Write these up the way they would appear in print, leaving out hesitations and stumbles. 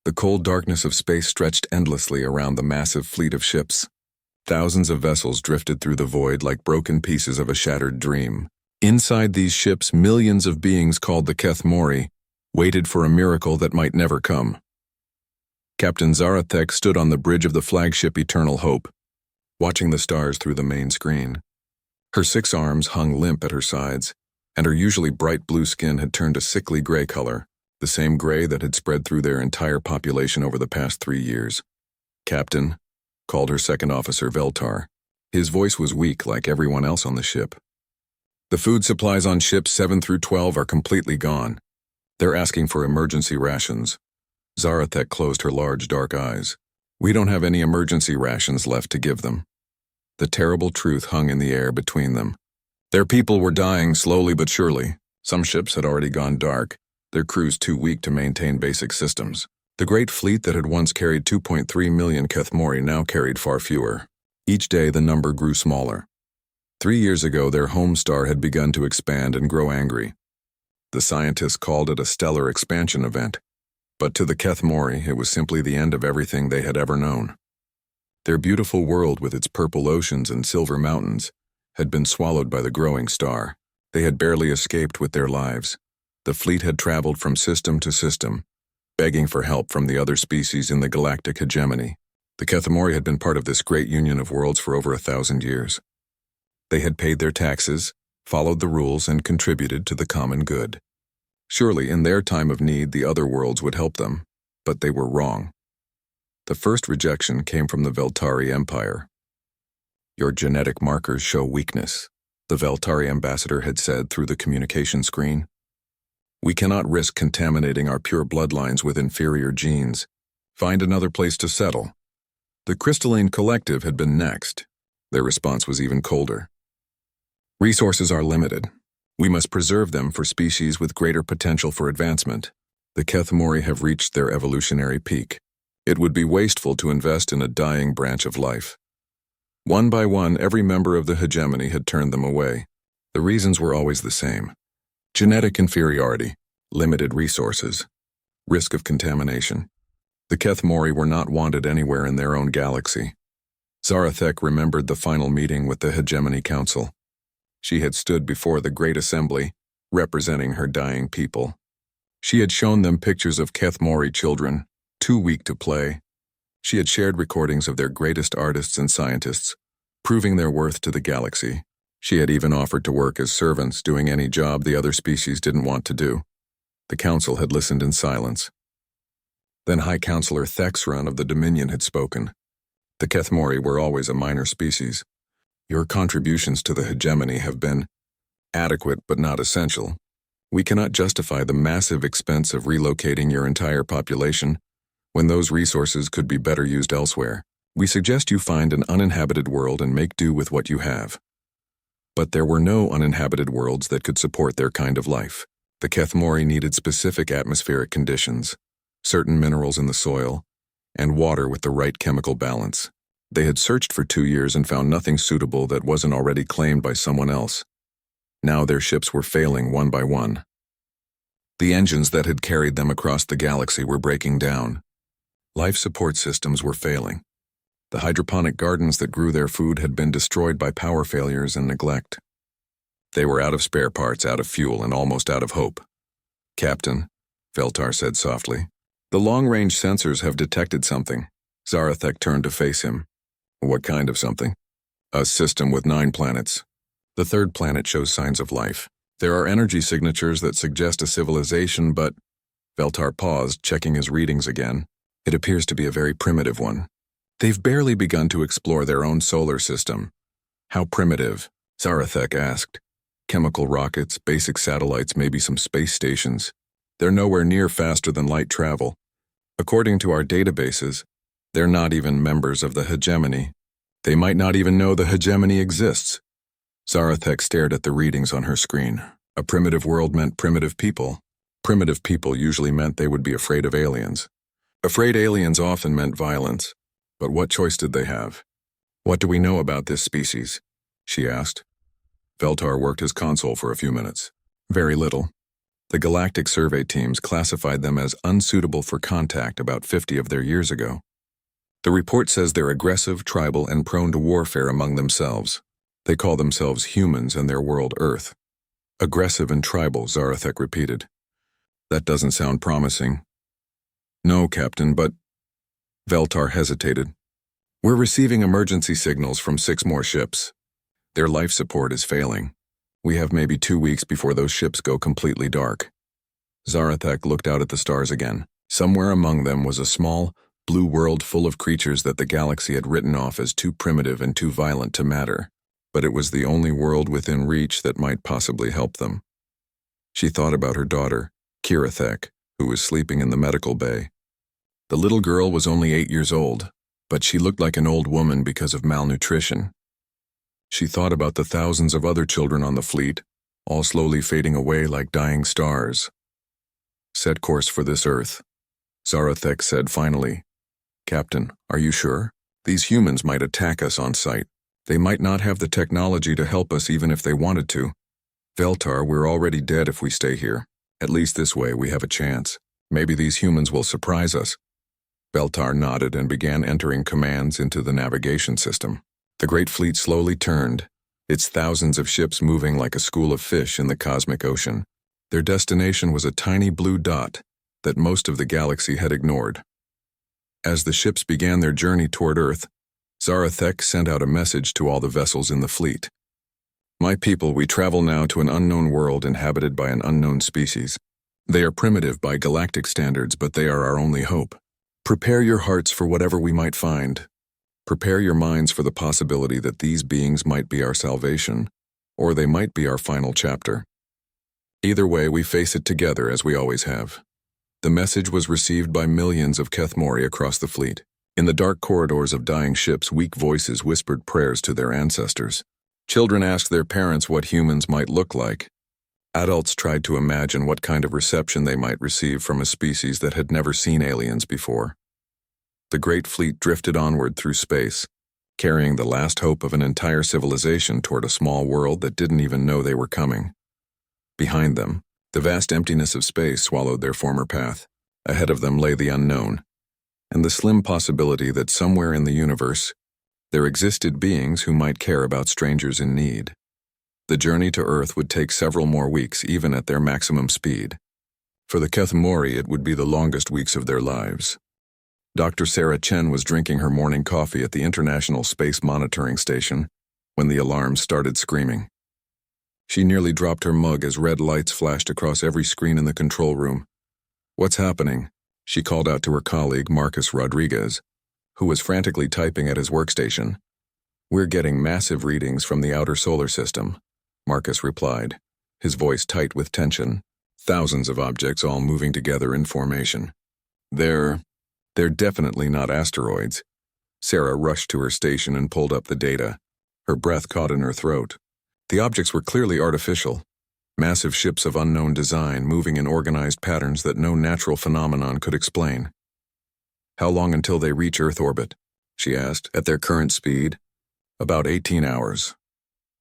The cold darkness of space stretched endlessly around the massive fleet of ships. Thousands of vessels drifted through the void like broken pieces of a shattered dream. Inside these ships, millions of beings called the Kethmori waited for a miracle that might never come. Captain Zarathek stood on the bridge of the flagship Eternal Hope, watching the stars through the main screen. Her 6 arms hung limp at her sides, and her usually bright blue skin had turned a sickly gray color, the same gray that had spread through their entire population over the past 3 years. "Captain," called her second officer Veltar. His voice was weak like everyone else on the ship. "The food supplies on ships 7 through 12 are completely gone. They're asking for emergency rations." Zarathek closed her large dark eyes. "We don't have any emergency rations left to give them." The terrible truth hung in the air between them. Their people were dying slowly but surely. Some ships had already gone dark, their crews too weak to maintain basic systems. The great fleet that had once carried 2.3 million Kethmori now carried far fewer. Each day the number grew smaller. 3 years ago their home star had begun to expand and grow angry. The scientists called it a stellar expansion event, but to the Kethmori it was simply the end of everything they had ever known. Their beautiful world with its purple oceans and silver mountains had been swallowed by the growing star. They had barely escaped with their lives. The fleet had traveled from system to system, begging for help from the other species in the galactic hegemony. The Kethmori had been part of this great union of worlds for over 1,000 years. They had paid their taxes, followed the rules, and contributed to the common good. Surely, in their time of need, the other worlds would help them, but they were wrong. The first rejection came from the Veltari Empire. "Your genetic markers show weakness," the Veltari ambassador had said through the communication screen. "We cannot risk contaminating our pure bloodlines with inferior genes. Find another place to settle." The Crystalline Collective had been next. Their response was even colder. "Resources are limited. We must preserve them for species with greater potential for advancement. The Kethmori have reached their evolutionary peak. It would be wasteful to invest in a dying branch of life." One by one, every member of the hegemony had turned them away. The reasons were always the same: genetic inferiority, limited resources, risk of contamination. The Kethmori were not wanted anywhere in their own galaxy. Zarathek remembered the final meeting with the Hegemony Council. She had stood before the Great Assembly, representing her dying people. She had shown them pictures of Kethmori children, too weak to play. She had shared recordings of their greatest artists and scientists, proving their worth to the galaxy. She had even offered to work as servants, doing any job the other species didn't want to do. The council had listened in silence. Then High Counselor Thexron of the Dominion had spoken. "The Kethmori were always a minor species. Your contributions to the hegemony have been adequate but not essential. We cannot justify the massive expense of relocating your entire population when those resources could be better used elsewhere. We suggest you find an uninhabited world and make do with what you have." But there were no uninhabited worlds that could support their kind of life. The Kethmori needed specific atmospheric conditions, certain minerals in the soil, and water with the right chemical balance. They had searched for 2 years and found nothing suitable that wasn't already claimed by someone else. Now their ships were failing one by one. The engines that had carried them across the galaxy were breaking down. Life support systems were failing. The hydroponic gardens that grew their food had been destroyed by power failures and neglect. They were out of spare parts, out of fuel, and almost out of hope. "Captain," Veltar said softly, "the long-range sensors have detected something." Zarathek turned to face him. "What kind of something?" "A system with 9 planets. The 3rd planet shows signs of life. There are energy signatures that suggest a civilization, but—" Veltar paused, checking his readings again. "It appears to be a very primitive one. They've barely begun to explore their own solar system." "How primitive?" Zarathek asked. "Chemical rockets, basic satellites, maybe some space stations. They're nowhere near faster than light travel. According to our databases, they're not even members of the hegemony. They might not even know the hegemony exists." Zarathek stared at the readings on her screen. A primitive world meant primitive people. Primitive people usually meant they would be afraid of aliens. Afraid aliens often meant violence. But what choice did they have? "What do we know about this species?" she asked. Veltar worked his console for a few minutes. "Very little. The galactic survey teams classified them as unsuitable for contact about 50 of their years ago. The report says they're aggressive, tribal, and prone to warfare among themselves. They call themselves humans and their world Earth. Aggressive and tribal, Zarathek repeated. That doesn't sound promising. No, Captain, but... Veltar hesitated. We're receiving emergency signals from 6 more ships. Their life support is failing. We have maybe 2 weeks before those ships go completely dark. Zarathek looked out at the stars again. Somewhere among them was a small, blue world full of creatures that the galaxy had written off as too primitive and too violent to matter. But it was the only world within reach that might possibly help them. She thought about her daughter, Kirathek, who was sleeping in the medical bay. The little girl was only 8 years old, but she looked like an old woman because of malnutrition. She thought about the thousands of other children on the fleet, all slowly fading away like dying stars. Set course for this Earth. Zarathek said finally, Captain, are you sure? These humans might attack us on sight. They might not have the technology to help us even if they wanted to. Veltar, we're already dead if we stay here. At least this way we have a chance. Maybe these humans will surprise us. Veltar nodded and began entering commands into the navigation system. The great fleet slowly turned, its thousands of ships moving like a school of fish in the cosmic ocean. Their destination was a tiny blue dot that most of the galaxy had ignored. As the ships began their journey toward Earth, Zarathek sent out a message to all the vessels in the fleet. My people, we travel now to an unknown world inhabited by an unknown species. They are primitive by galactic standards, but they are our only hope. Prepare your hearts for whatever we might find. Prepare your minds for the possibility that these beings might be our salvation, or they might be our final chapter. Either way, we face it together as we always have. The message was received by millions of Kethmori across the fleet. In the dark corridors of dying ships, weak voices whispered prayers to their ancestors. Children asked their parents what humans might look like. Adults tried to imagine what kind of reception they might receive from a species that had never seen aliens before. The great fleet drifted onward through space, carrying the last hope of an entire civilization toward a small world that didn't even know they were coming. Behind them, the vast emptiness of space swallowed their former path. Ahead of them lay the unknown, and the slim possibility that somewhere in the universe, there existed beings who might care about strangers in need. The journey to Earth would take several more weeks, even at their maximum speed. For the Kethmori, it would be the longest weeks of their lives. Dr. Sarah Chen was drinking her morning coffee at the International Space Monitoring Station when the alarms started screaming. She nearly dropped her mug as red lights flashed across every screen in the control room. What's happening? She called out to her colleague, Marcus Rodriguez, who was frantically typing at his workstation. We're getting massive readings from the outer solar system, Marcus replied, his voice tight with tension. Thousands of objects all moving together in formation. They're definitely not asteroids. Sarah rushed to her station and pulled up the data. Her breath caught in her throat. The objects were clearly artificial. Massive ships of unknown design moving in organized patterns that no natural phenomenon could explain. How long until they reach Earth orbit? She asked, at their current speed. About 18 hours.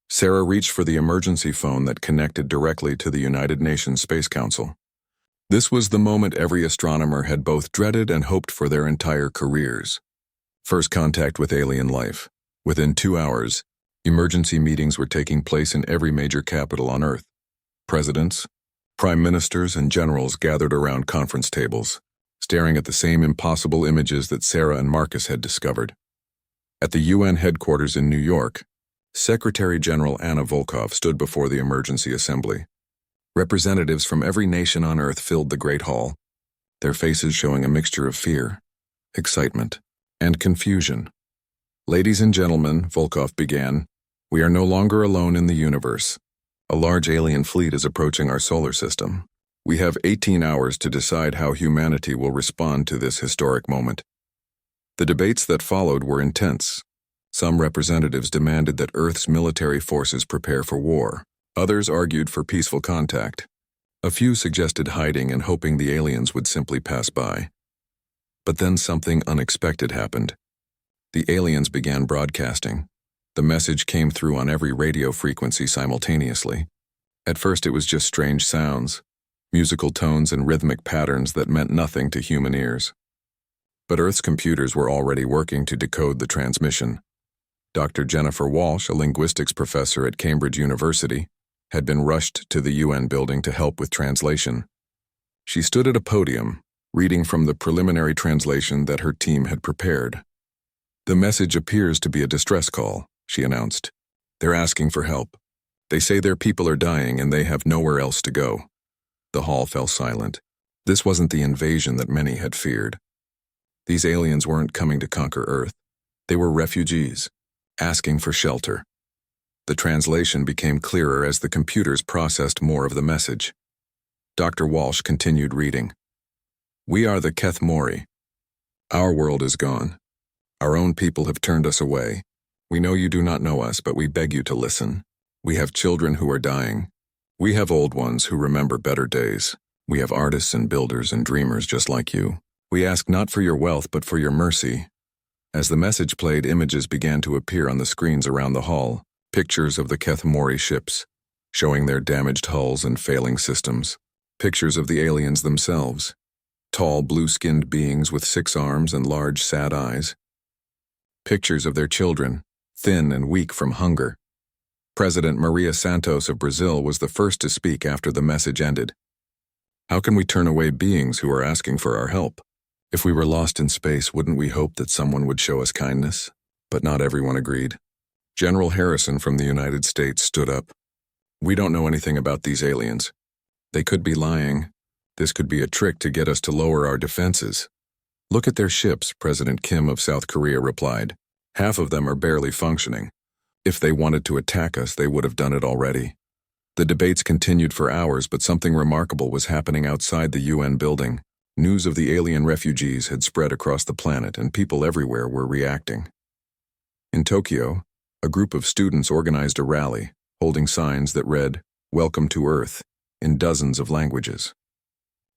Sarah reached for the emergency phone that connected directly to the United Nations Space Council. This was the moment every astronomer had both dreaded and hoped for their entire careers. First contact with alien life. Within 2 hours, emergency meetings were taking place in every major capital on Earth. Presidents, prime ministers, and generals gathered around conference tables, staring at the same impossible images that Sarah and Marcus had discovered. At the UN headquarters in New York, Secretary General Anna Volkov stood before the emergency assembly. Representatives from every nation on Earth filled the Great Hall, their faces showing a mixture of fear, excitement, and confusion. Ladies and gentlemen, Volkov began, we are no longer alone in the universe. A large alien fleet is approaching our solar system. We have 18 hours to decide how humanity will respond to this historic moment. The debates that followed were intense. Some representatives demanded that Earth's military forces prepare for war. Others argued for peaceful contact. A few suggested hiding and hoping the aliens would simply pass by. But then something unexpected happened. The aliens began broadcasting. The message came through on every radio frequency simultaneously. At first it was just strange sounds, musical tones and rhythmic patterns that meant nothing to human ears. But Earth's computers were already working to decode the transmission. Dr. Jennifer Walsh, a linguistics professor at Cambridge University, had been rushed to the UN building to help with translation. She stood at a podium, reading from the preliminary translation that her team had prepared. "The message appears to be a distress call," she announced. "They're asking for help. They say their people are dying and they have nowhere else to go." The hall fell silent. This wasn't the invasion that many had feared. These aliens weren't coming to conquer Earth. They were refugees, asking for shelter. The translation became clearer as the computers processed more of the message. Dr. Walsh continued reading. "We are the Keth Mori. Our world is gone. Our own people have turned us away. We know you do not know us, but we beg you to listen. We have children who are dying. We have old ones who remember better days. We have artists and builders and dreamers just like you. We ask not for your wealth, but for your mercy." As the message played, images began to appear on the screens around the hall, pictures of the Keth Mori ships, showing their damaged hulls and failing systems, pictures of the aliens themselves, tall blue-skinned beings with 6 arms and large sad eyes, pictures of their children, thin and weak from hunger. President Maria Santos of Brazil was the first to speak after the message ended. "How can we turn away beings who are asking for our help? If we were lost in space, wouldn't we hope that someone would show us kindness?" But not everyone agreed. General Harrison from the United States stood up. "We don't know anything about these aliens. They could be lying. This could be a trick to get us to lower our defenses." "Look at their ships," President Kim of South Korea replied. "Half of them are barely functioning. If they wanted to attack us, they would have done it already." The debates continued for hours, but something remarkable was happening outside the UN building. News of the alien refugees had spread across the planet, and people everywhere were reacting. In Tokyo, a group of students organized a rally, holding signs that read, "Welcome to Earth," in dozens of languages.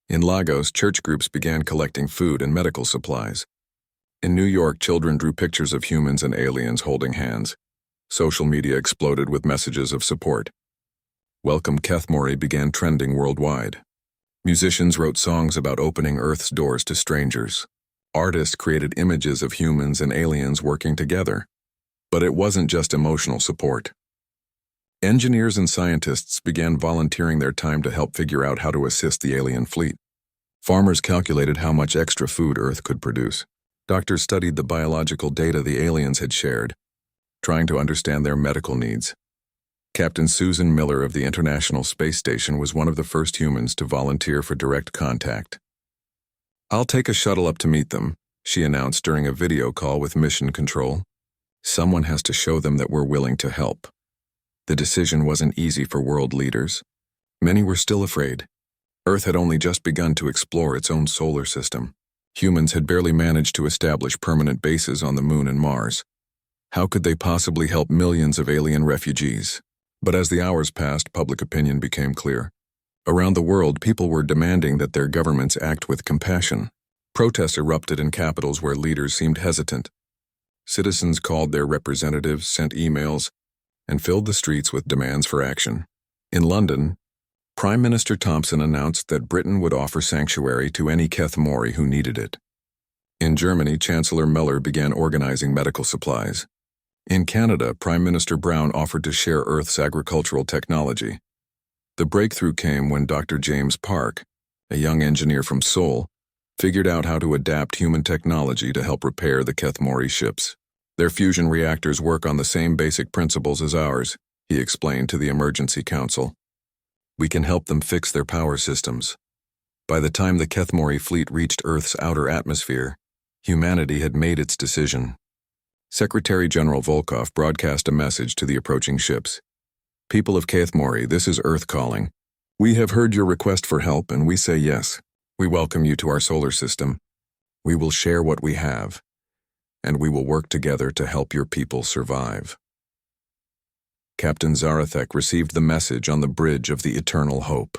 In Lagos, church groups began collecting food and medical supplies. In New York, children drew pictures of humans and aliens holding hands. Social media exploded with messages of support. "Welcome Keth Mori" began trending worldwide. Musicians wrote songs about opening Earth's doors to strangers. Artists created images of humans and aliens working together. But it wasn't just emotional support. Engineers and scientists began volunteering their time to help figure out how to assist the alien fleet. Farmers calculated how much extra food Earth could produce. Doctors studied the biological data the aliens had shared, trying to understand their medical needs. Captain Susan Miller of the International Space Station was one of the first humans to volunteer for direct contact. "I'll take a shuttle up to meet them," she announced during a video call with Mission Control. Someone has to show them that we're willing to help. The decision wasn't easy for world leaders. Many were still afraid. Earth had only just begun to explore its own solar system. Humans had barely managed to establish permanent bases on the Moon and Mars. How could they possibly help millions of alien refugees? But as the hours passed, public opinion became clear. Around the world, people were demanding that their governments act with compassion. Protests erupted in capitals where leaders seemed hesitant. Citizens called their representatives, sent emails, and filled the streets with demands for action. In London, Prime Minister Thompson announced that Britain would offer sanctuary to any Keth Mori who needed it. In Germany, Chancellor Miller began organizing medical supplies. In Canada, Prime Minister Brown offered to share Earth's agricultural technology. The breakthrough came when Dr. James Park, a young engineer from Seoul, figured out how to adapt human technology to help repair the Keth Mori ships. "Their fusion reactors work on the same basic principles as ours," he explained to the Emergency Council. "We can help them fix their power systems." By the time the Keth Mori fleet reached Earth's outer atmosphere, humanity had made its decision. Secretary General Volkov broadcast a message to the approaching ships. "People of Keth Mori, this is Earth calling. We have heard your request for help and we say yes. We welcome you to our solar system. We will share what we have, and we will work together to help your people survive." Captain Zarathek received the message on the bridge of the Eternal Hope.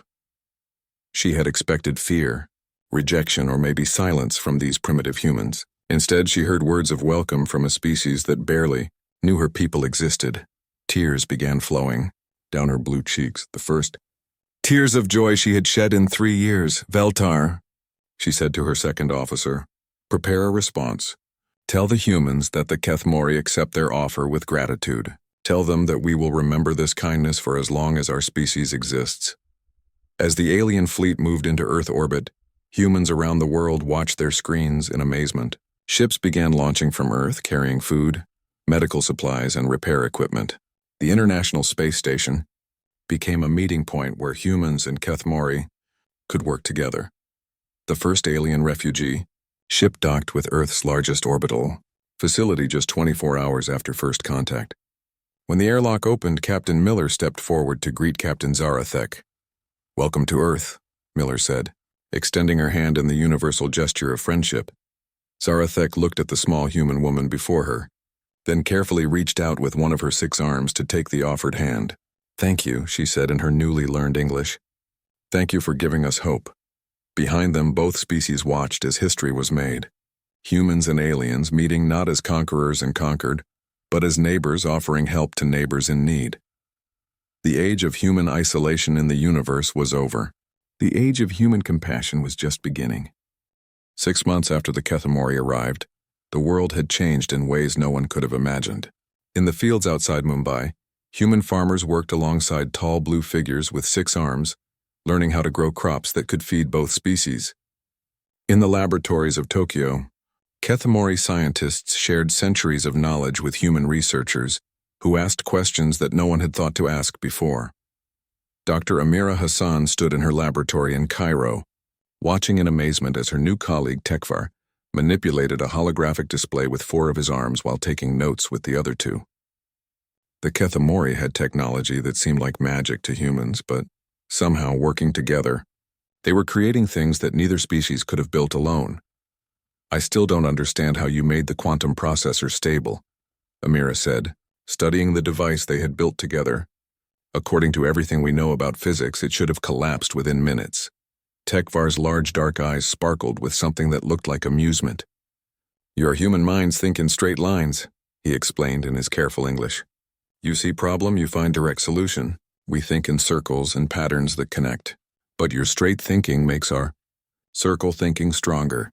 She had expected fear, rejection, or maybe silence from these primitive humans. Instead, she heard words of welcome from a species that barely knew her people existed. Tears began flowing down her blue cheeks. The first Tears of joy she had shed in 3 years. Veltar, she said to her second officer, prepare a response. Tell the humans that the Kethmori accept their offer with gratitude. Tell them that we will remember this kindness for as long as our species exists. As the alien fleet moved into Earth orbit, humans around the world watched their screens in amazement. Ships began launching from Earth, carrying food, medical supplies, and repair equipment. The International Space Station became a meeting point where humans and Kethmori could work together. The first alien refugee ship docked with Earth's largest orbital facility just 24 hours after first contact. When the airlock opened, Captain Miller stepped forward to greet Captain Zarathek. Welcome to Earth, Miller said, extending her hand in the universal gesture of friendship. Zarathek looked at the small human woman before her, then carefully reached out with one of her 6 arms to take the offered hand. Thank you, she said in her newly learned English. Thank you for giving us hope. Behind them, both species watched as history was made. Humans and aliens meeting not as conquerors and conquered, but as neighbors offering help to neighbors in need. The age of human isolation in the universe was over. The age of human compassion was just beginning. 6 months after the Kethmori arrived, the world had changed in ways no one could have imagined. In the fields outside Mumbai, human farmers worked alongside tall blue figures with 6 arms, learning how to grow crops that could feed both species. In the laboratories of Tokyo, Kethmori scientists shared centuries of knowledge with human researchers who asked questions that no one had thought to ask before. Dr. Amira Hassan stood in her laboratory in Cairo, watching in amazement as her new colleague Tekvar manipulated a holographic display with 4 of his arms while taking notes with the other 2. The Kethmori had technology that seemed like magic to humans, but somehow working together, they were creating things that neither species could have built alone. I still don't understand how you made the quantum processor stable, Amira said, studying the device they had built together. According to everything we know about physics, it should have collapsed within minutes. Tekvar's large dark eyes sparkled with something that looked like amusement. Your human minds think in straight lines, he explained in his careful English. You see problem, you find direct solution. We think in circles and patterns that connect. But your straight thinking makes our circle thinking stronger.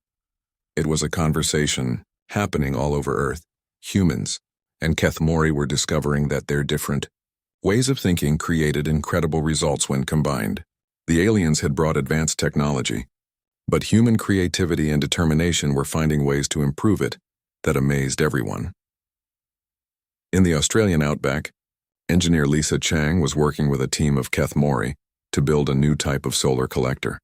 It was a conversation happening all over Earth. Humans and Kethmori were discovering that their different ways of thinking created incredible results when combined. The aliens had brought advanced technology, but human creativity and determination were finding ways to improve it that amazed everyone. In the Australian outback, engineer Lisa Chang was working with a team of Kethmori to build a new type of solar collector.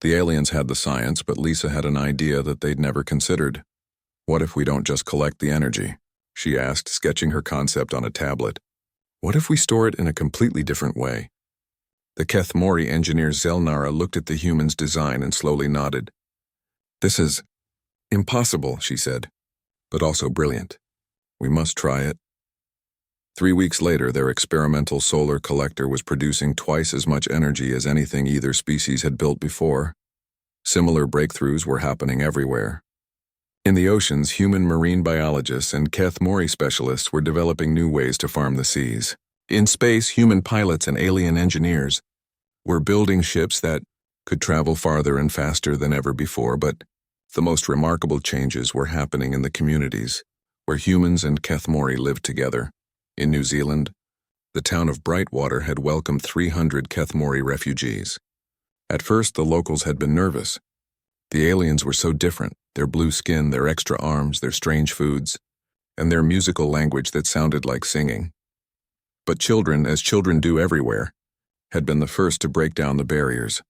The aliens had the science, but Lisa had an idea that they'd never considered. What if we don't just collect the energy? She asked, sketching her concept on a tablet. What if we store it in a completely different way? The Kethmori engineer Zelnara looked at the human's design and slowly nodded. This is impossible, she said, but also brilliant. We must try it. 3 weeks later, their experimental solar collector was producing twice as much energy as anything either species had built before. Similar breakthroughs were happening everywhere. In the oceans, human marine biologists and Kethmori specialists were developing new ways to farm the seas. In space, human pilots and alien engineers were building ships that could travel farther and faster than ever before, but the most remarkable changes were happening in the communities where humans and Kethmori lived together. In New Zealand, the town of Brightwater had welcomed 300 Kethmori refugees. At first, the locals had been nervous. The aliens were so different, their blue skin, their extra arms, their strange foods, and their musical language that sounded like singing. But children, as children do everywhere, had been the first to break down the barriers.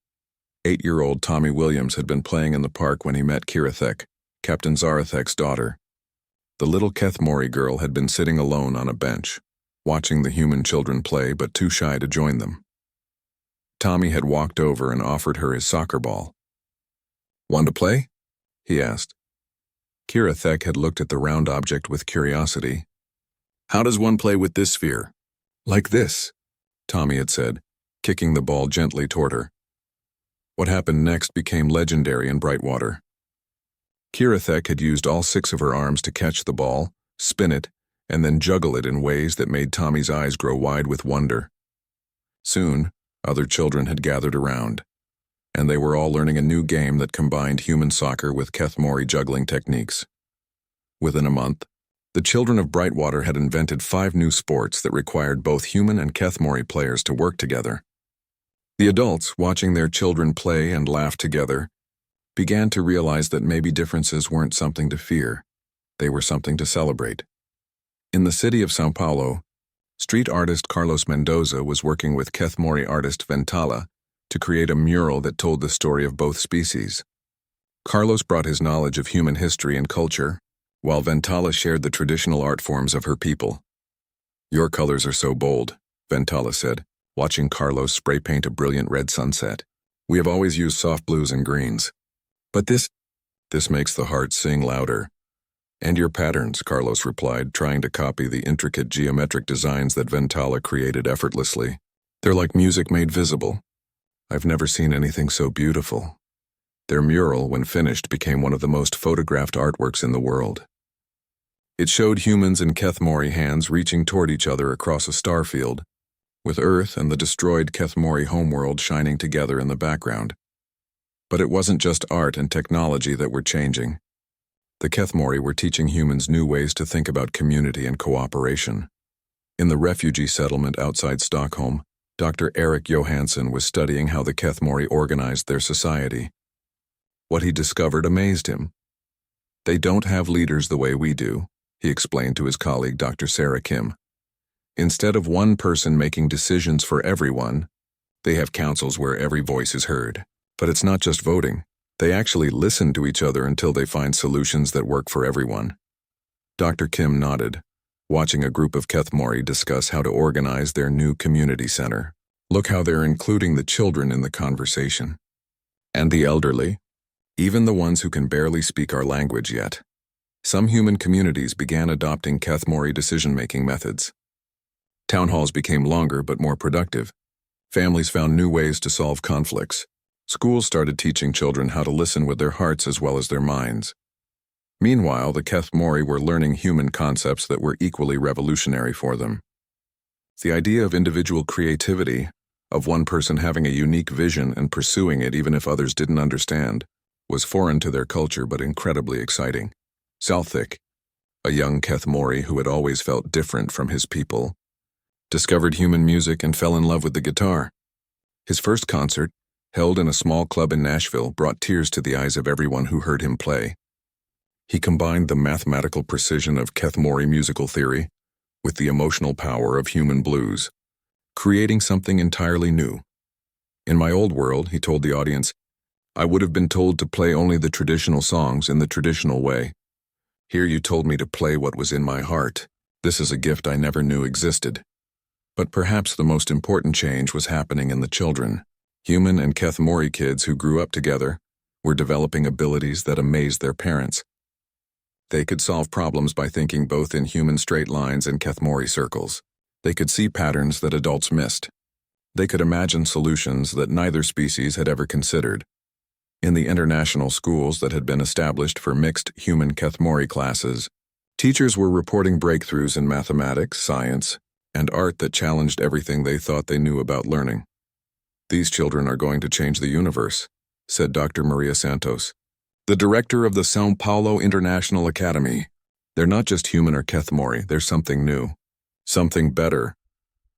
8-year-old Tommy Williams had been playing in the park when he met Kirathek, Captain Zarathek's daughter. The little Kethmori girl had been sitting alone on a bench, watching the human children play but too shy to join them. Tommy had walked over and offered her his soccer ball. Want to play? He asked. Kirathek had looked at the round object with curiosity. How does one play with this sphere? Like this, Tommy had said, kicking the ball gently toward her. What happened next became legendary in Brightwater. Kirathek had used all 6 of her arms to catch the ball, spin it, and then juggle it in ways that made Tommy's eyes grow wide with wonder. Soon, Other children had gathered around, and they were all learning a new game that combined human soccer with Kethmori juggling techniques. Within a month, the children of Brightwater had invented 5 new sports that required both human and Kethmori players to work together. The adults, watching their children play and laugh together, began to realize that maybe differences weren't something to fear, they were something to celebrate. In the city of São Paulo, street artist Carlos Mendoza was working with Kethmori artist Ventala to create a mural that told the story of both species. Carlos brought his knowledge of human history and culture, while Ventala shared the traditional art forms of her people. "Your colors are so bold," Ventala said, watching Carlos spray paint a brilliant red sunset. "We have always used soft blues and greens. But this makes the heart sing louder." "And your patterns," Carlos replied, trying to copy the intricate geometric designs that Ventala created effortlessly. "They're like music made visible. I've never seen anything so beautiful." Their mural, when finished, became one of the most photographed artworks in the world. It showed humans and Kethmori hands reaching toward each other across a starfield, with Earth and the destroyed Kethmori homeworld shining together in the background. But it wasn't just art and technology that were changing. The Kethmori were teaching humans new ways to think about community and cooperation. In the refugee settlement outside Stockholm, Dr. Eric Johansson was studying how the Kethmori organized their society. What he discovered amazed him. "They don't have leaders the way we do," he explained to his colleague Dr. Sarah Kim. "Instead of one person making decisions for everyone, they have councils where every voice is heard. But it's not just voting. They actually listen to each other until they find solutions that work for everyone." Dr. Kim nodded, watching a group of Kethmori discuss how to organize their new community center. "Look how they're including the children in the conversation. And the elderly, even the ones who can barely speak our language yet." Some human communities began adopting Kethmori decision-making methods. Town halls became longer but more productive. Families found new ways to solve conflicts. Schools started teaching children how to listen with their hearts as well as their minds. Meanwhile, the Kethmori were learning human concepts that were equally revolutionary for them. The idea of individual creativity, of one person having a unique vision and pursuing it even if others didn't understand, was foreign to their culture but incredibly exciting. Salthik, a young Kethmori who had always felt different from his people, discovered human music and fell in love with the guitar. His first concert, held in a small club in Nashville, brought tears to the eyes of everyone who heard him play. He combined the mathematical precision of Kethmori musical theory with the emotional power of human blues, creating something entirely new. "In my old world," he told the audience, "I would have been told to play only the traditional songs in the traditional way. Here you told me to play what was in my heart. This is a gift I never knew existed." But perhaps the most important change was happening in the children. Human and Kethmori kids who grew up together were developing abilities that amazed their parents. They could solve problems by thinking both in human straight lines and Kethmori circles. They could see patterns that adults missed. They could imagine solutions that neither species had ever considered. In the international schools that had been established for mixed human Kethmori classes, teachers were reporting breakthroughs in mathematics, science, and art that challenged everything they thought they knew about learning. "These children are going to change the universe," said Dr. Maria Santos, the director of the São Paulo International Academy. "They're not just human or Kethmori, they're something new. Something better."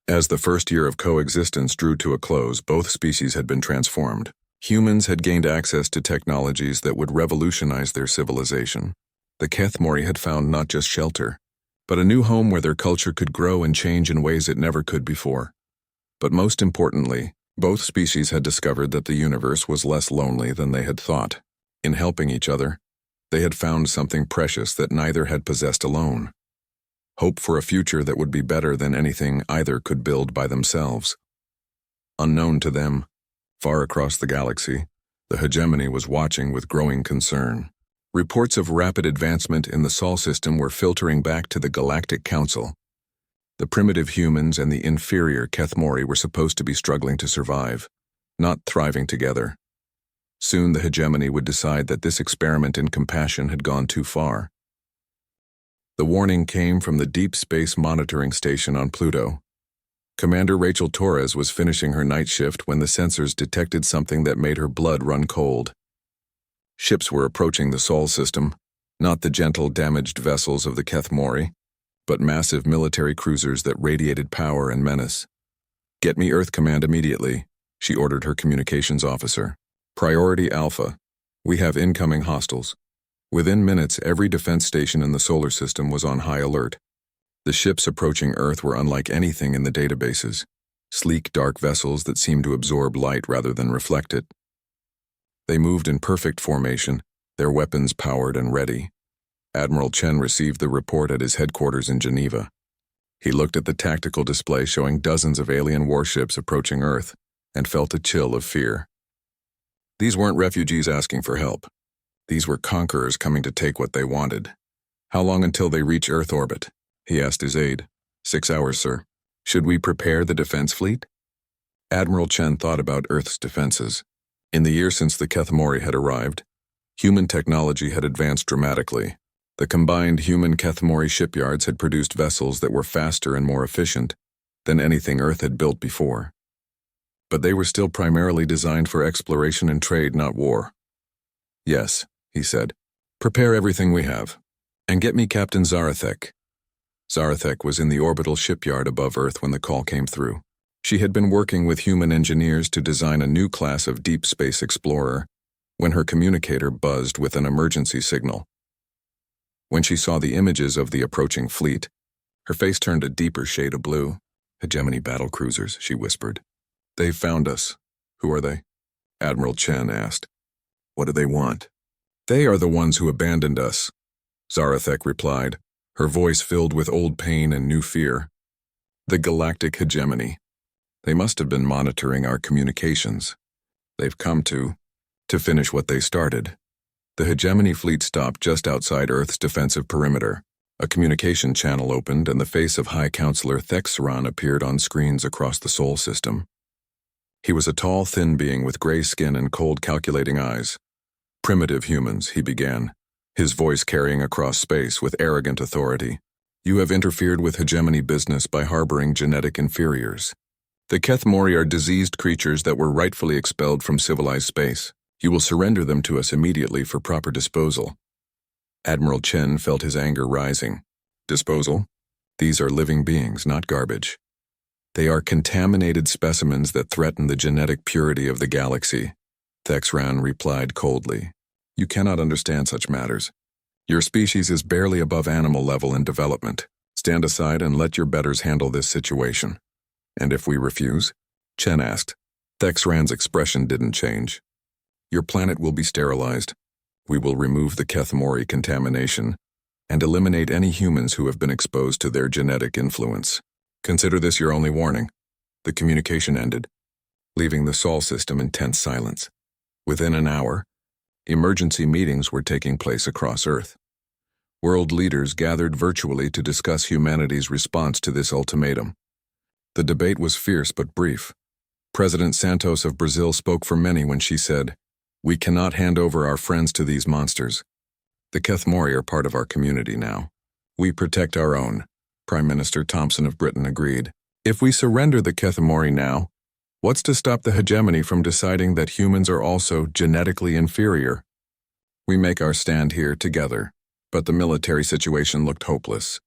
As the first year of coexistence drew to a close, both species had been transformed. Humans had gained access to technologies that would revolutionize their civilization. The Kethmori had found not just shelter, but a new home where their culture could grow and change in ways it never could before. But most importantly, both species had discovered that the universe was less lonely than they had thought. In helping each other, they had found something precious that neither had possessed alone. Hope for a future that would be better than anything either could build by themselves. Unknown to them, far across the galaxy, the hegemony was watching with growing concern. Reports of rapid advancement in the Sol system were filtering back to the Galactic Council. The primitive humans and the inferior Kethmori were supposed to be struggling to survive, not thriving together. Soon the hegemony would decide that this experiment in compassion had gone too far. The warning came from the Deep Space Monitoring Station on Pluto. Commander Rachel Torres was finishing her night shift when the sensors detected something that made her blood run cold. Ships were approaching the Sol system, not the gentle, damaged vessels of the Kethmori, but massive military cruisers that radiated power and menace. "Get me Earth Command immediately," she ordered her communications officer. "Priority Alpha. We have incoming hostiles." Within minutes, every defense station in the solar system was on high alert. The ships approaching Earth were unlike anything in the databases, sleek, dark vessels that seemed to absorb light rather than reflect it. They moved in perfect formation, their weapons powered and ready. Admiral Chen received the report at his headquarters in Geneva. He looked at the tactical display showing dozens of alien warships approaching Earth and felt a chill of fear. These weren't refugees asking for help. These were conquerors coming to take what they wanted. "How long until they reach Earth orbit?" he asked his aide. 6 hours, sir." "Should we prepare the defense fleet?" Admiral Chen thought about Earth's defenses. In the year since the Kethmori had arrived, human technology had advanced dramatically. The combined human-Kethmori shipyards had produced vessels that were faster and more efficient than anything Earth had built before. But they were still primarily designed for exploration and trade, not war. "Yes," he said. "Prepare everything we have. And get me Captain Zarathek." Zarathek was in the orbital shipyard above Earth when the call came through. She had been working with human engineers to design a new class of deep space explorer when her communicator buzzed with an emergency signal. When she saw the images of the approaching fleet, her face turned a deeper shade of blue. "Hegemony battle cruisers," she whispered. "They've found us." "Who are they?" Admiral Chen asked. "What do they want?" "They are the ones who abandoned us," Zarathek replied, her voice filled with old pain and new fear. "The Galactic Hegemony. They must have been monitoring our communications. They've come to finish what they started." The Hegemony fleet stopped just outside Earth's defensive perimeter. A communication channel opened and the face of High Counselor Thexaron appeared on screens across the Sol system. He was a tall, thin being with gray skin and cold, calculating eyes. "Primitive humans," he began, his voice carrying across space with arrogant authority. "You have interfered with Hegemony business by harboring genetic inferiors. The Kethmori are diseased creatures that were rightfully expelled from civilized space. You will surrender them to us immediately for proper disposal." Admiral Chen felt his anger rising. "Disposal? These are living beings, not garbage. They are contaminated specimens that threaten the genetic purity of the galaxy," Thexran replied coldly. "You cannot understand such matters. Your species is barely above animal level in development. Stand aside and let your betters handle this situation." "And if we refuse?" Chen asked. Thexran's expression didn't change. "Your planet will be sterilized. We will remove the Kethmori contamination and eliminate any humans who have been exposed to their genetic influence. Consider this your only warning." The communication ended, leaving the Sol system in tense silence. Within an hour, emergency meetings were taking place across Earth. World leaders gathered virtually to discuss humanity's response to this ultimatum. The debate was fierce but brief. President Santos of Brazil spoke for many when she said, "We cannot hand over our friends to these monsters. The Kethmori are part of our community now. We protect our own." Prime Minister Thompson of Britain agreed. "If we surrender the Kethmori now, what's to stop the Hegemony from deciding that humans are also genetically inferior? We make our stand here together." But the military situation looked hopeless.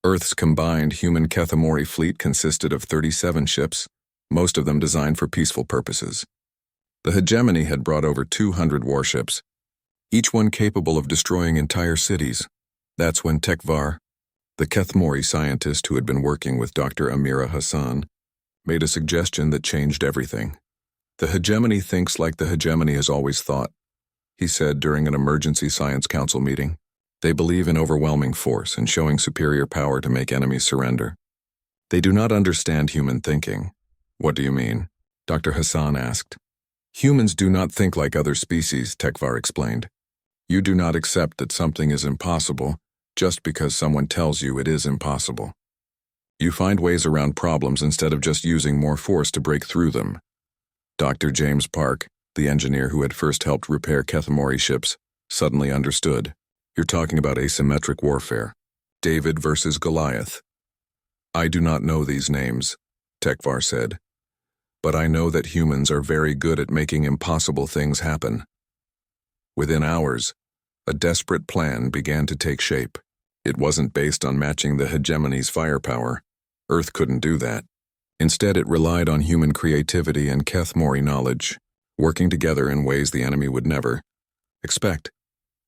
Earth's combined human Kethmori fleet consisted of 37 ships, most of them designed for peaceful purposes. The Hegemony had brought over 200 warships, each one capable of destroying entire cities. That's when Tekvar, the Kethmori scientist who had been working with Dr. Amira Hassan, made a suggestion that changed everything. "The Hegemony thinks like the Hegemony has always thought," he said during an emergency science council meeting. "They believe in overwhelming force and showing superior power to make enemies surrender. They do not understand human thinking." "What do you mean?" Dr. Hassan asked. "Humans do not think like other species," Tekvar explained. "You do not accept that something is impossible just because someone tells you it is impossible. You find ways around problems instead of just using more force to break through them." Dr. James Park, the engineer who had first helped repair Kethmori ships, suddenly understood. "You're talking about asymmetric warfare. David versus Goliath." "I do not know these names," Tekvar said. "But I know that humans are very good at making impossible things happen." Within hours, a desperate plan began to take shape. It wasn't based on matching the hegemony's firepower. Earth couldn't do that. Instead, it relied on human creativity and Kethmori knowledge, working together in ways the enemy would never expect.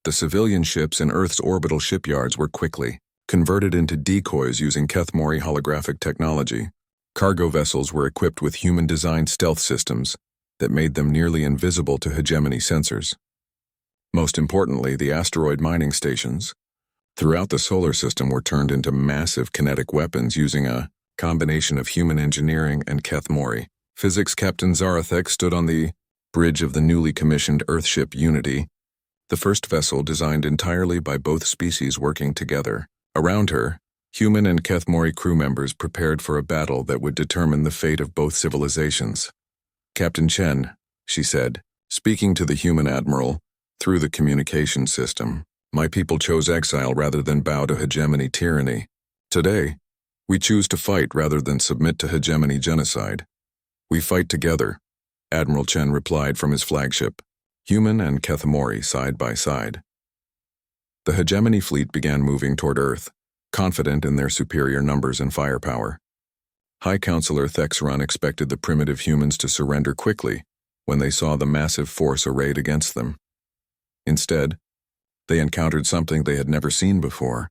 The civilian ships in Earth's orbital shipyards were quickly converted into decoys using Kethmori holographic technology. Cargo vessels were equipped with human-designed stealth systems that made them nearly invisible to hegemony sensors. Most importantly, the asteroid mining stations throughout the solar system were turned into massive kinetic weapons using a combination of human engineering and Kethmori. Physics Captain Zarathek stood on the bridge of the newly commissioned Earthship Unity, the first vessel designed entirely by both species working together. Around her, human and Kethmori crew members prepared for a battle that would determine the fate of both civilizations. "Captain Chen," she said, speaking to the human admiral through the communication system, "my people chose exile rather than bow to hegemony tyranny. Today, we choose to fight rather than submit to hegemony genocide. We fight together," Admiral Chen replied from his flagship, human and Kethmori side by side. The hegemony fleet began moving toward Earth, confident in their superior numbers and firepower. High Counselor Thexron expected the primitive humans to surrender quickly when they saw the massive force arrayed against them. Instead, they encountered something they had never seen before.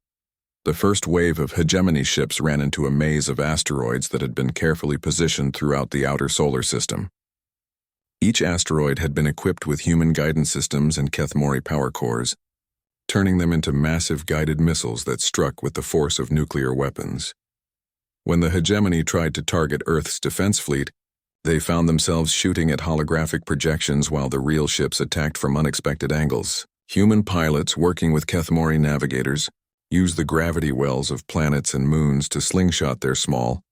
The first wave of hegemony ships ran into a maze of asteroids that had been carefully positioned throughout the outer solar system. Each asteroid had been equipped with human guidance systems and Kethmori power cores, turning them into massive guided missiles that struck with the force of nuclear weapons. When the hegemony tried to target Earth's defense fleet, they found themselves shooting at holographic projections while the real ships attacked from unexpected angles. Human pilots working with Kethmori navigators used the gravity wells of planets and moons to slingshot their small,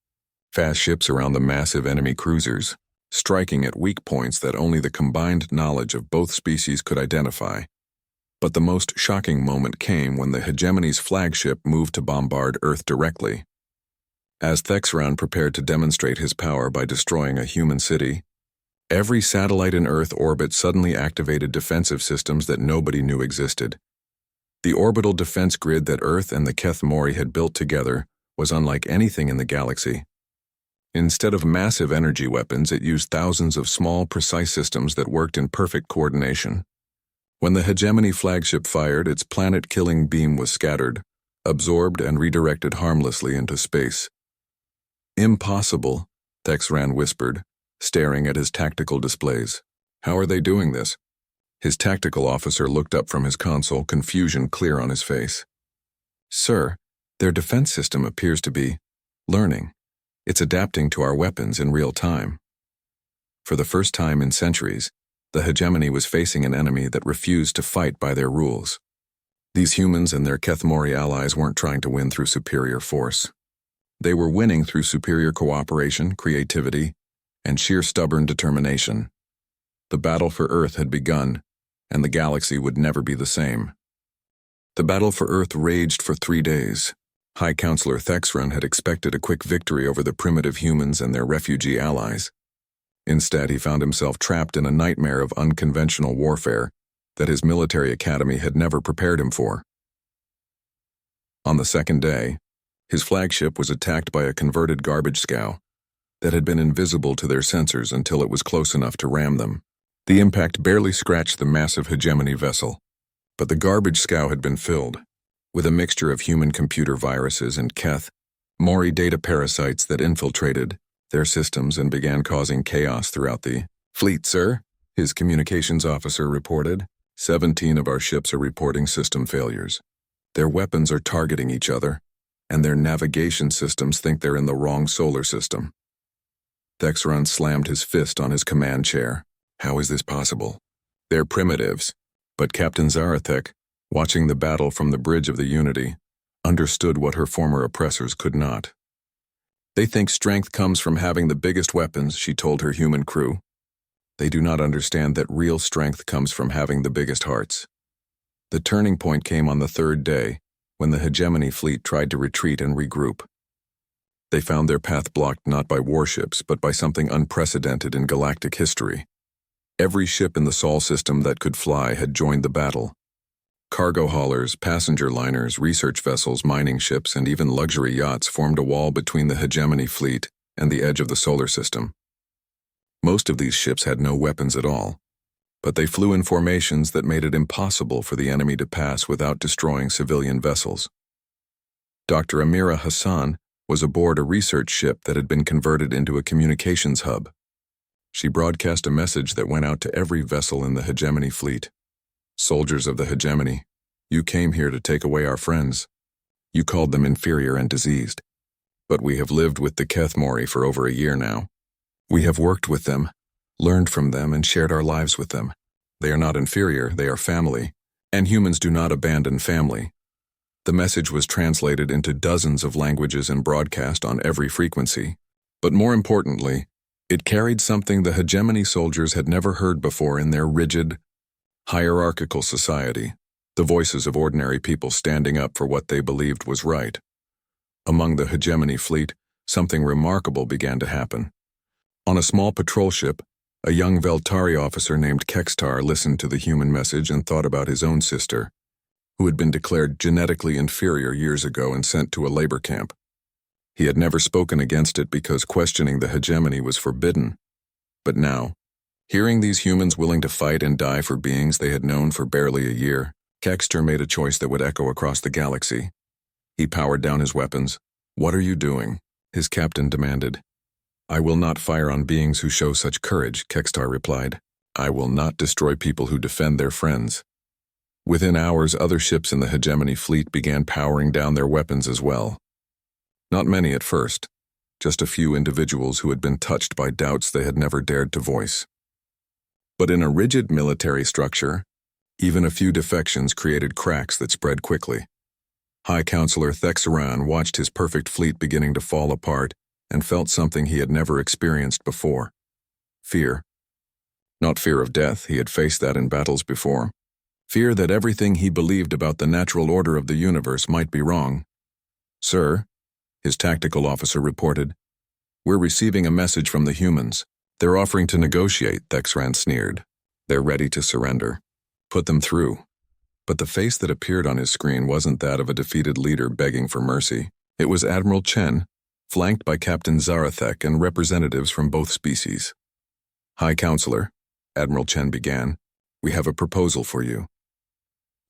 fast ships around the massive enemy cruisers, striking at weak points that only the combined knowledge of both species could identify. But the most shocking moment came when the hegemony's flagship moved to bombard Earth directly. As Thexron prepared to demonstrate his power by destroying a human city, every satellite in Earth orbit suddenly activated defensive systems that nobody knew existed. The orbital defense grid that Earth and the Kethmori had built together was unlike anything in the galaxy. Instead of massive energy weapons, it used thousands of small, precise systems that worked in perfect coordination. When the hegemony flagship fired, its planet-killing beam was scattered, absorbed and redirected harmlessly into space. "Impossible," Thexran whispered, staring at his tactical displays. "How are they doing this?" His tactical officer looked up from his console, confusion clear on his face. "Sir, their defense system appears to be learning. It's adapting to our weapons in real time." For the first time in centuries, the hegemony was facing an enemy that refused to fight by their rules. These humans and their Kethmori allies weren't trying to win through superior force. They were winning through superior cooperation, creativity, and sheer stubborn determination. The battle for Earth had begun, and the galaxy would never be the same. The battle for Earth raged for 3 days. High Counselor Thexron had expected a quick victory over the primitive humans and their refugee allies. Instead, he found himself trapped in a nightmare of unconventional warfare that his military academy had never prepared him for. On the second day, his flagship was attacked by a converted garbage scow that had been invisible to their sensors until it was close enough to ram them. The impact barely scratched the massive hegemony vessel, but the garbage scow had been filled with a mixture of human-computer viruses and Keth-Mori data parasites that infiltrated their systems and began causing chaos throughout the fleet. "Sir," his communications officer reported, 17 of our ships are reporting system failures. Their weapons are targeting each other, and their navigation systems think they're in the wrong solar system." Thexron slammed his fist on his command chair. "How is this possible? They're primitives." But Captain Zarathek, watching the battle from the bridge of the Unity, understood what her former oppressors could not. "They think strength comes from having the biggest weapons," she told her human crew. "They do not understand that real strength comes from having the biggest hearts." The turning point came on the third day, when the hegemony fleet tried to retreat and regroup. They found their path blocked not by warships, but by something unprecedented in galactic history. Every ship in the Sol system that could fly had joined the battle. Cargo haulers, passenger liners, research vessels, mining ships, and even luxury yachts formed a wall between the hegemony fleet and the edge of the solar system. Most of these ships had no weapons at all, but they flew in formations that made it impossible for the enemy to pass without destroying civilian vessels. Dr. Amira Hassan was aboard a research ship that had been converted into a communications hub. She broadcast a message that went out to every vessel in the hegemony fleet. Soldiers of the hegemony, you came here to take away our friends. You called them inferior and diseased. But we have lived with the Kethmori for over a year now. We have worked with them, learned from them, and shared our lives with them. They are not inferior, they are family, and humans do not abandon family. The message was translated into dozens of languages and broadcast on every frequency. But more importantly, it carried something the hegemony soldiers had never heard before in their rigid, hierarchical society, the voices of ordinary people standing up for what they believed was right. Among the hegemony fleet, something remarkable began to happen. On a small patrol ship, a young Veltari officer named Kextar listened to the human message and thought about his own sister, who had been declared genetically inferior years ago and sent to a labor camp. He had never spoken against it because questioning the hegemony was forbidden. But now, hearing these humans willing to fight and die for beings they had known for barely a year, Kextar made a choice that would echo across the galaxy. He powered down his weapons. "What are you doing?" his captain demanded. "I will not fire on beings who show such courage," Kextar replied. "I will not destroy people who defend their friends." Within hours, other ships in the hegemony fleet began powering down their weapons as well. Not many at first, just a few individuals who had been touched by doubts they had never dared to voice. But in a rigid military structure, even a few defections created cracks that spread quickly. High Counselor Thexaran watched his perfect fleet beginning to fall apart and felt something he had never experienced before. Fear. Not fear of death, he had faced that in battles before. Fear that everything he believed about the natural order of the universe might be wrong. "Sir," his tactical officer reported, "we're receiving a message from the humans. They're offering to negotiate," Thexaran sneered. "They're ready to surrender. Put them through." But the face that appeared on his screen wasn't that of a defeated leader begging for mercy. It was Admiral Chen, flanked by Captain Zarathek and representatives from both species. "High Counselor," Admiral Chen began, "we have a proposal for you."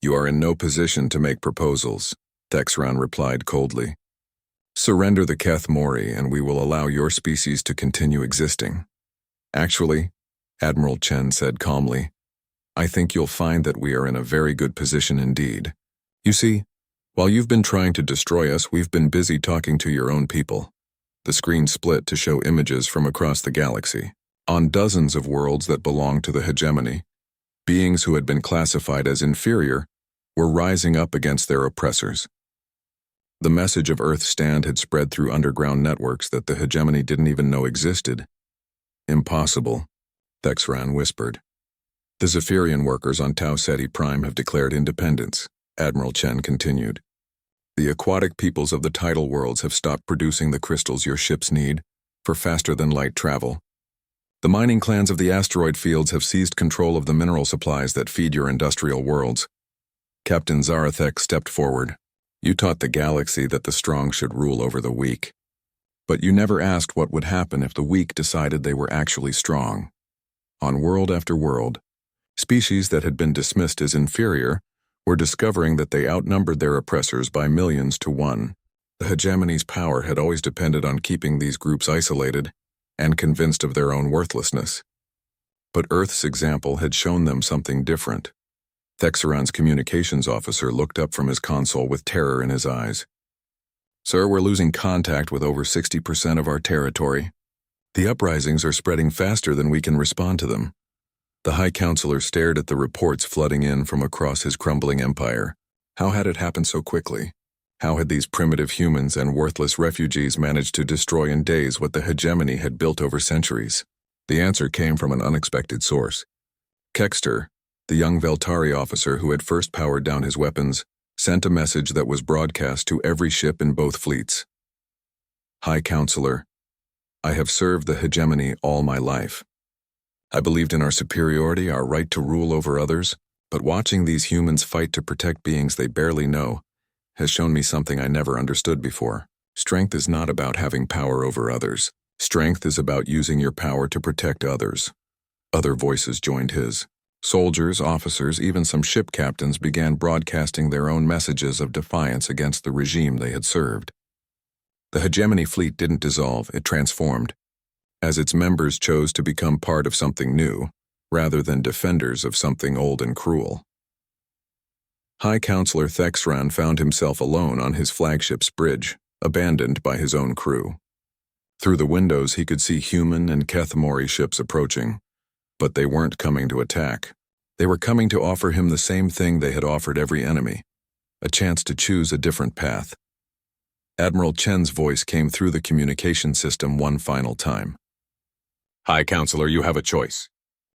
"You are in no position to make proposals," Thexaran replied coldly. "Surrender the Kethmori and we will allow your species to continue existing." "Actually," Admiral Chen said calmly, "I think you'll find that we are in a very good position indeed. You see, while you've been trying to destroy us, we've been busy talking to your own people." The screen split to show images from across the galaxy. On dozens of worlds that belonged to the hegemony, beings who had been classified as inferior were rising up against their oppressors. The message of Earth's stand had spread through underground networks that the hegemony didn't even know existed. "Impossible," Thexaran whispered. "The Zephyrian workers on Tau Ceti Prime have declared independence," Admiral Chen continued. "The aquatic peoples of the tidal worlds have stopped producing the crystals your ships need for faster-than-light travel. The mining clans of the asteroid fields have seized control of the mineral supplies that feed your industrial worlds." Captain Zarathek stepped forward. "You taught the galaxy that the strong should rule over the weak. But you never asked what would happen if the weak decided they were actually strong. On world after world, species that had been dismissed as inferior were discovering that they outnumbered their oppressors by millions to one. The hegemony's power had always depended on keeping these groups isolated and convinced of their own worthlessness. But Earth's example had shown them something different. Thexaran's communications officer looked up from his console with terror in his eyes. "Sir, we're losing contact with over 60% of our territory. The uprisings are spreading faster than we can respond to them." The High Counselor stared at the reports flooding in from across his crumbling empire. How had it happened so quickly? How had these primitive humans and worthless refugees managed to destroy in days what the hegemony had built over centuries? The answer came from an unexpected source. Kextar, the young Veltari officer who had first powered down his weapons, sent a message that was broadcast to every ship in both fleets. High Counselor, I have served the hegemony all my life. I believed in our superiority, our right to rule over others, but watching these humans fight to protect beings they barely know has shown me something I never understood before. Strength is not about having power over others. Strength is about using your power to protect others. Other voices joined his. Soldiers, officers, even some ship captains began broadcasting their own messages of defiance against the regime they had served. The hegemony fleet didn't dissolve, it transformed, as its members chose to become part of something new, rather than defenders of something old and cruel. High Counselor Thexran found himself alone on his flagship's bridge, abandoned by his own crew. Through the windows he could see human and Kethmori ships approaching, but they weren't coming to attack. They were coming to offer him the same thing they had offered every enemy, a chance to choose a different path. Admiral Chen's voice came through the communication system one final time. High Counselor, you have a choice.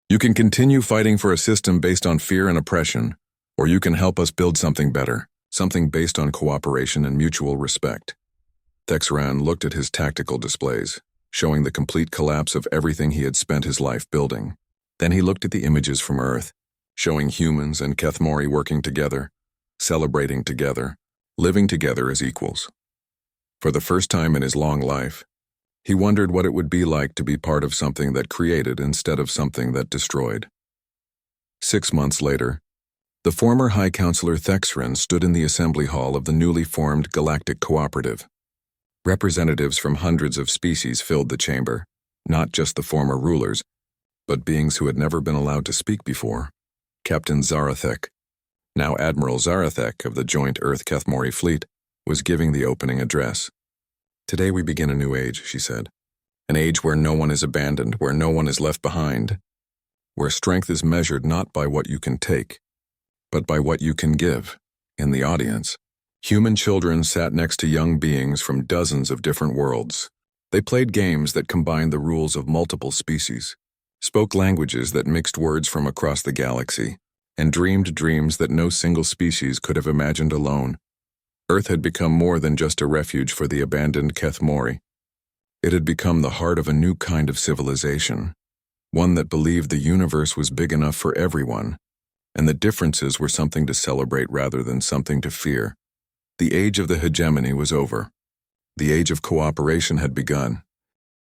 You can continue fighting for a system based on fear and oppression, or you can help us build something better, something based on cooperation and mutual respect. Thexran looked at his tactical displays, showing the complete collapse of everything he had spent his life building. Then he looked at the images from Earth, showing humans and Kethmori working together, celebrating together, living together as equals. For the first time in his long life, he wondered what it would be like to be part of something that created instead of something that destroyed. 6 months later, the former High Counselor Thexran stood in the assembly hall of the newly formed Galactic Cooperative. Representatives from hundreds of species filled the chamber, not just the former rulers, but beings who had never been allowed to speak before. Captain Zarathek, now Admiral Zarathek of the joint Earth-Kethmori fleet, was giving the opening address. Today we begin a new age, she said. An age where no one is abandoned, where no one is left behind, where strength is measured not by what you can take, but by what you can give. In the audience, human children sat next to young beings from dozens of different worlds. They played games that combined the rules of multiple species, spoke languages that mixed words from across the galaxy, and dreamed dreams that no single species could have imagined alone. Earth had become more than just a refuge for the abandoned Kethmori. It had become the heart of a new kind of civilization, one that believed the universe was big enough for everyone, and the differences were something to celebrate rather than something to fear. The age of the hegemony was over. The age of cooperation had begun.